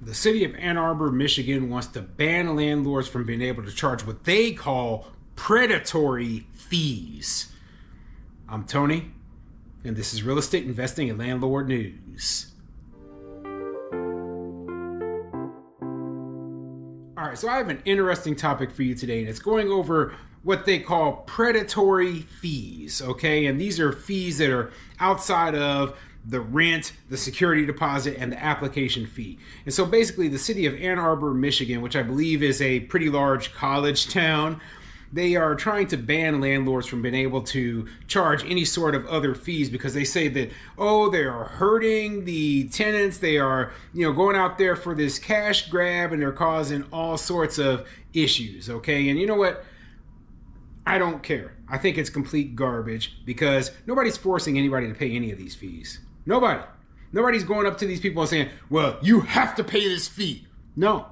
The city of Ann Arbor, Michigan wants to ban landlords from being able to charge what they call predatory fees. I'm Tony, and this is Real Estate Investing and Landlord News. All right, so I have an interesting topic for you today, and it's going over what they call predatory fees, okay? And these are fees that are outside of the rent, the security deposit, and the application fee. And so basically the city of Ann Arbor, Michigan, which I believe is a pretty large college town, they are trying to ban landlords from being able to charge any sort of other fees because they say that, oh, they are hurting the tenants. They are, going out there for this cash grab and they're causing all sorts of issues, okay? And you know what? I don't care. I think it's complete garbage because nobody's forcing anybody to pay any of these fees. Nobody's going up to these people and saying, well, you have to pay this fee. No.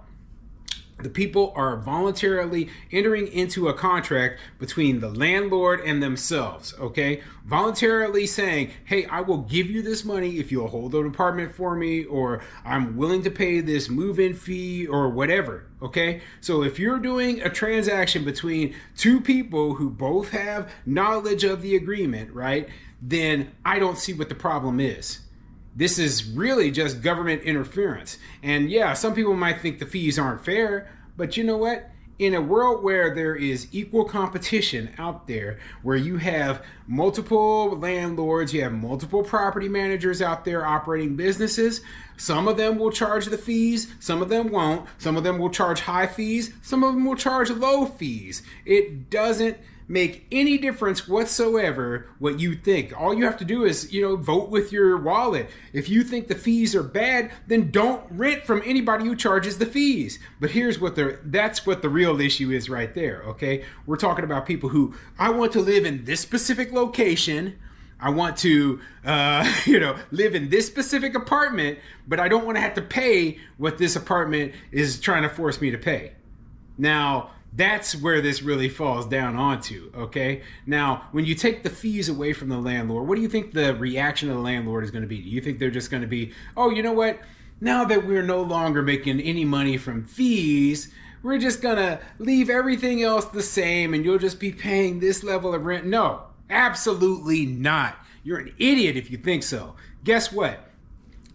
The people are voluntarily entering into a contract between the landlord and themselves, okay? Voluntarily saying, hey, I will give you this money if you'll hold an apartment for me, or I'm willing to pay this move-in fee or whatever, okay? So if you're doing a transaction between two people who both have knowledge of the agreement, right, then I don't see what the problem is. This is really just government interference. And yeah, some people might think the fees aren't fair, but you know what? In a world where there is equal competition out there, where you have multiple landlords, you have multiple property managers out there operating businesses, some of them will charge the fees, some of them won't, some of them will charge high fees, some of them will charge low fees. It doesn't make any difference whatsoever what you think. All you have to do is, vote with your wallet. If you think the fees are bad, then don't rent from anybody who charges the fees. But here's that's what the real issue is right there, okay? We're talking about people who, I want to live in this specific location. I want to, live in this specific apartment, but I don't want to have to pay what this apartment is trying to force me to pay. Now, that's where this really falls down onto, okay? Now, when you take the fees away from the landlord, what do you think the reaction of the landlord is going to be? Do you think they're just going to be, oh, you know what? Now that we're no longer making any money from fees, we're just going to leave everything else the same and you'll just be paying this level of rent? No, absolutely not. You're an idiot if you think so. Guess what?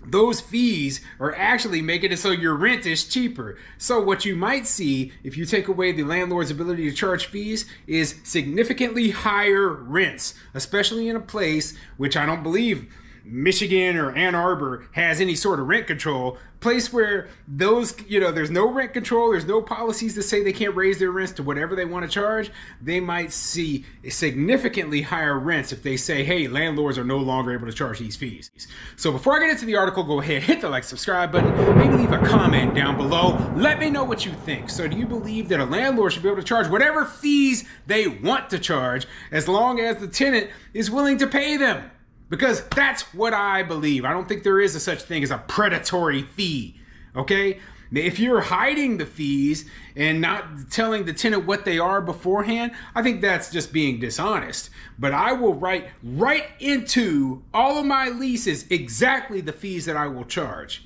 Those fees are actually making it so your rent is cheaper. So what you might see if you take away the landlord's ability to charge fees is significantly higher rents, especially in a place which I don't believe Michigan or Ann Arbor has any sort of rent control, place where those, there's no rent control, there's no policies that say they can't raise their rents to whatever they want to charge. They might see significantly higher rents if they say, hey, landlords are no longer able to charge these fees. So before I get into the article, go ahead, hit the like, subscribe button, maybe leave a comment down below. Let me know what you think. So do you believe that a landlord should be able to charge whatever fees they want to charge as long as the tenant is willing to pay them? Because that's what I believe. I don't think there is a such thing as a predatory fee, okay? If you're hiding the fees and not telling the tenant what they are beforehand, I think that's just being dishonest. But I will write right into all of my leases exactly the fees that I will charge.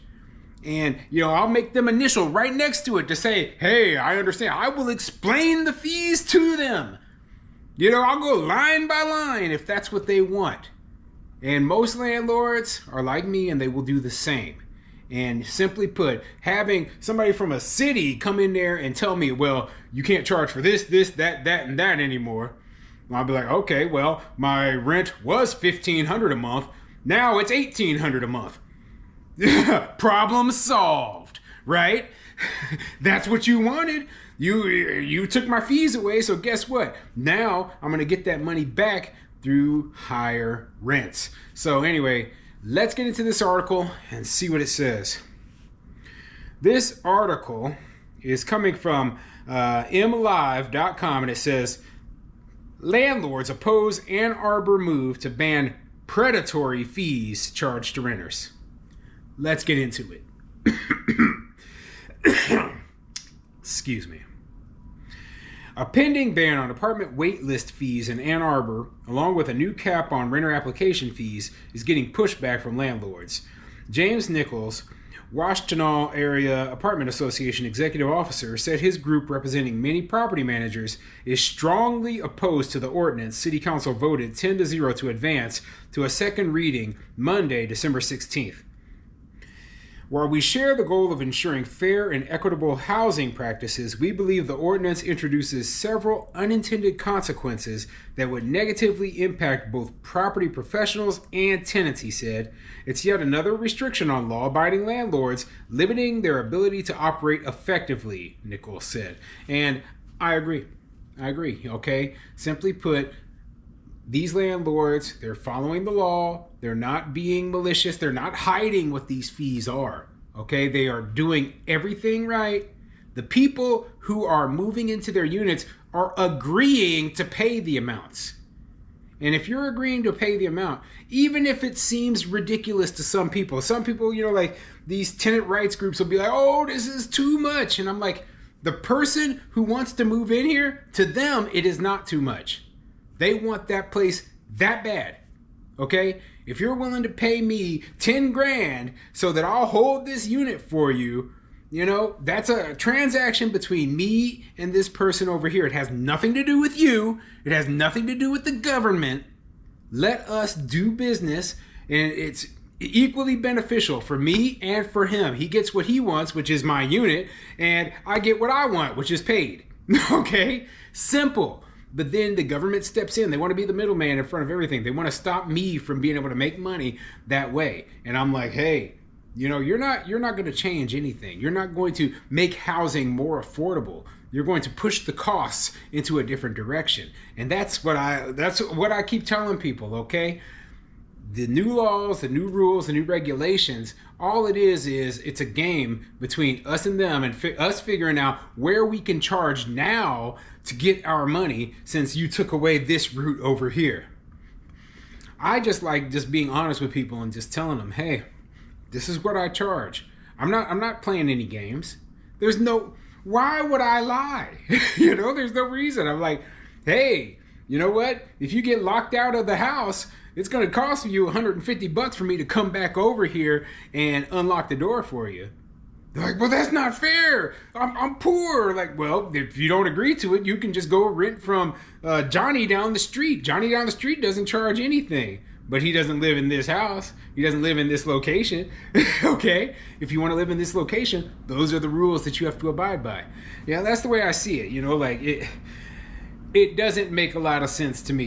And, I'll make them initial right next to it to say, hey, I understand. I will explain the fees to them. I'll go line by line if that's what they want. And most landlords are like me and they will do the same. And simply put, having somebody from a city come in there and tell me, well, you can't charge for this, that, and that anymore. I'll be like, okay, well, my rent was $1,500 a month. Now it's $1,800 a month. Problem solved, right? That's what you wanted. You took my fees away, so guess what? Now I'm going to get that money back through higher rents. So anyway, let's get into this article and see what it says. This article is coming from mlive.com and it says, landlords oppose Ann Arbor move to ban predatory fees charged to renters. Let's get into it. Excuse me. A pending ban on apartment waitlist fees in Ann Arbor, along with a new cap on renter application fees, is getting pushback from landlords. James Nichols, Washtenaw Area Apartment Association executive officer said his group, representing many property managers, is strongly opposed to the ordinance. City Council voted 10-0 to advance to a second reading Monday, December 16th. While we share the goal of ensuring fair and equitable housing practices, we believe the ordinance introduces several unintended consequences that would negatively impact both property professionals and tenants, he said. It's yet another restriction on law-abiding landlords, limiting their ability to operate effectively, Nichols said. And I agree. Okay? Simply put, these landlords, they're following the law. They're not being malicious. They're not hiding what these fees are. Okay? They are doing everything right. The people who are moving into their units are agreeing to pay the amounts. And if you're agreeing to pay the amount, even if it seems ridiculous to some people, like these tenant rights groups will be like, oh, this is too much. And I'm like, the person who wants to move in here, to them, it is not too much. They want that place that bad, okay? If you're willing to pay me 10 grand so that I'll hold this unit for you, that's a transaction between me and this person over here. It has nothing to do with you. It has nothing to do with the government. Let us do business, and it's equally beneficial for me and for him. He gets what he wants, which is my unit, and I get what I want, which is paid, okay? Simple. But then the government steps in. They want to be the middleman in front of everything. They want to stop me from being able to make money that way. And I'm like, hey, you're not going to change anything. You're not going to make housing more affordable. You're going to push the costs into a different direction. And that's what I keep telling people, okay? The new laws, the new rules, the new regulations, all it is it's a game between us and them, and us figuring out where we can charge now to get our money, since you took away this route over here. I just like being honest with people and just telling them, hey, this is what I charge. I'm not playing any games. Why would I lie? There's no reason. I'm like, hey, you know what? If you get locked out of the house, it's going to cost you $150 for me to come back over here and unlock the door for you. They're like, well, that's not fair. I'm poor. Like, well, if you don't agree to it, you can just go rent from Johnny down the street. Johnny down the street doesn't charge anything, but he doesn't live in this house. He doesn't live in this location. Okay? If you want to live in this location, those are the rules that you have to abide by. Yeah, that's the way I see it. It doesn't make a lot of sense to me.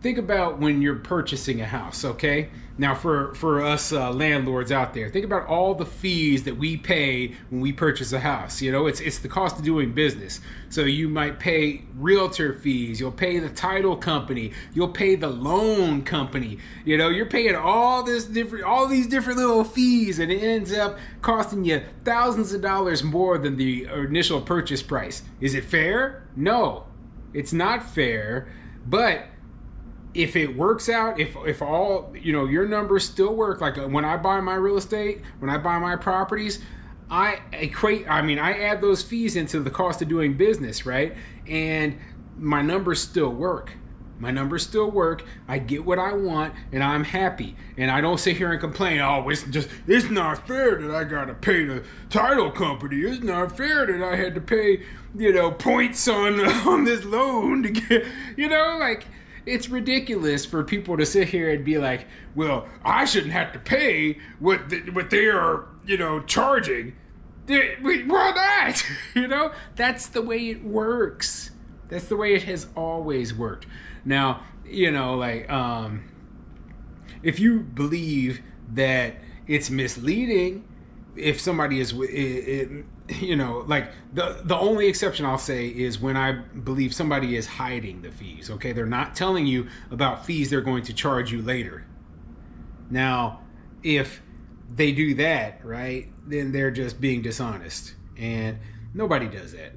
Think about when you're purchasing a house, okay? Now, for us landlords out there, think about all the fees that we pay when we purchase a house. It's the cost of doing business. So you might pay realtor fees. You'll pay the title company. You'll pay the loan company. You're paying all these different little fees, and it ends up costing you thousands of dollars more than the initial purchase price. Is it fair? No. It's not fair, but if it works out, if all, your numbers still work, like when I buy my real estate, when I buy my properties, I add those fees into the cost of doing business, right? And my numbers still work. I get what I want, and I'm happy. And I don't sit here and complain, oh, it's not fair that I got to pay the title company. It's not fair that I had to pay, points on this loan to get, it's ridiculous for people to sit here and be like, well, I shouldn't have to pay what they are, charging. Why not? That's the way it works. That's the way it has always worked. Now, if you believe that it's misleading, if somebody is, the only exception I'll say is when I believe somebody is hiding the fees, okay? They're not telling you about fees they're going to charge you later. Now, if they do that, right, then they're just being dishonest. And nobody does that,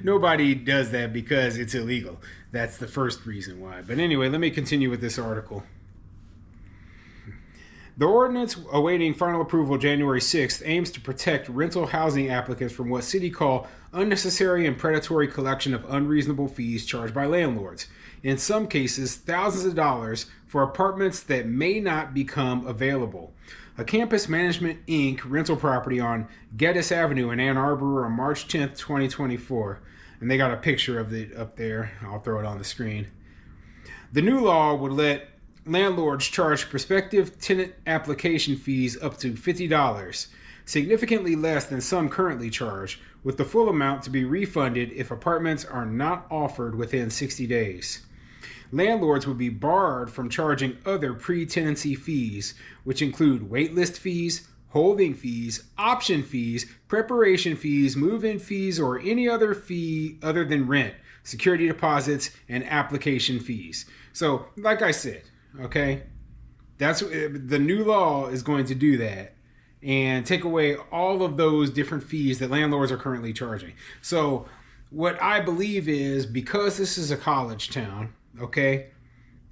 nobody does that because it's illegal. That's the first reason why. But anyway, let me continue with this article. The ordinance awaiting final approval January 6th aims to protect rental housing applicants from what city call unnecessary and predatory collection of unreasonable fees charged by landlords. In some cases, thousands of dollars for apartments that may not become available. a Campus Management Inc. rental property on Geddes Avenue in Ann Arbor on March 10th, 2024. And they got a picture of it up there. I'll throw it on the screen. The new law would let landlords charge prospective tenant application fees up to $50, significantly less than some currently charge, with the full amount to be refunded if apartments are not offered within 60 days. Landlords would be barred from charging other pre-tenancy fees, which include waitlist fees, holding fees, option fees, preparation fees, move-in fees, or any other fee other than rent, security deposits, and application fees. So, like I said, okay, that's the new law is going to do that and take away all of those different fees that landlords are currently charging. So, what I believe is, because this is a college town, okay,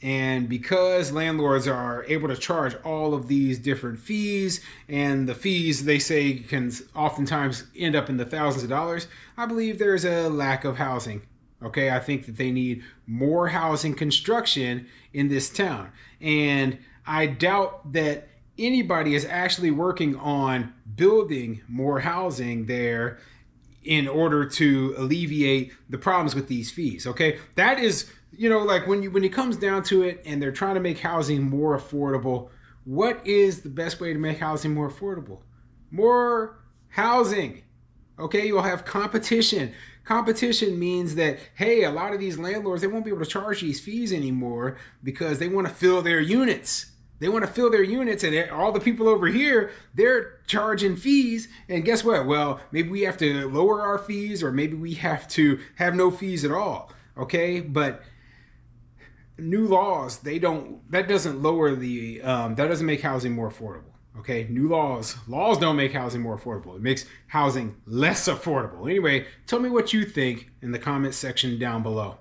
and because landlords are able to charge all of these different fees, and the fees they say can oftentimes end up in the thousands of dollars, I believe there's a lack of housing. Okay, I think that they need more housing construction in this town. And I doubt that anybody is actually working on building more housing there in order to alleviate the problems with these fees. Okay, that is, like when it comes down to it and they're trying to make housing more affordable, what is the best way to make housing more affordable? More housing. Okay, you'll have competition. Competition means that, hey, a lot of these landlords, they won't be able to charge these fees anymore because they want to fill their units. They want to fill their units, and all the people over here, they're charging fees. And guess what? Well, maybe we have to lower our fees, or maybe we have to have no fees at all. Okay, but new laws, that doesn't lower that doesn't make housing more affordable. Okay, new laws don't make housing more affordable. It makes housing less affordable. Anyway, tell me what you think in the comment section down below.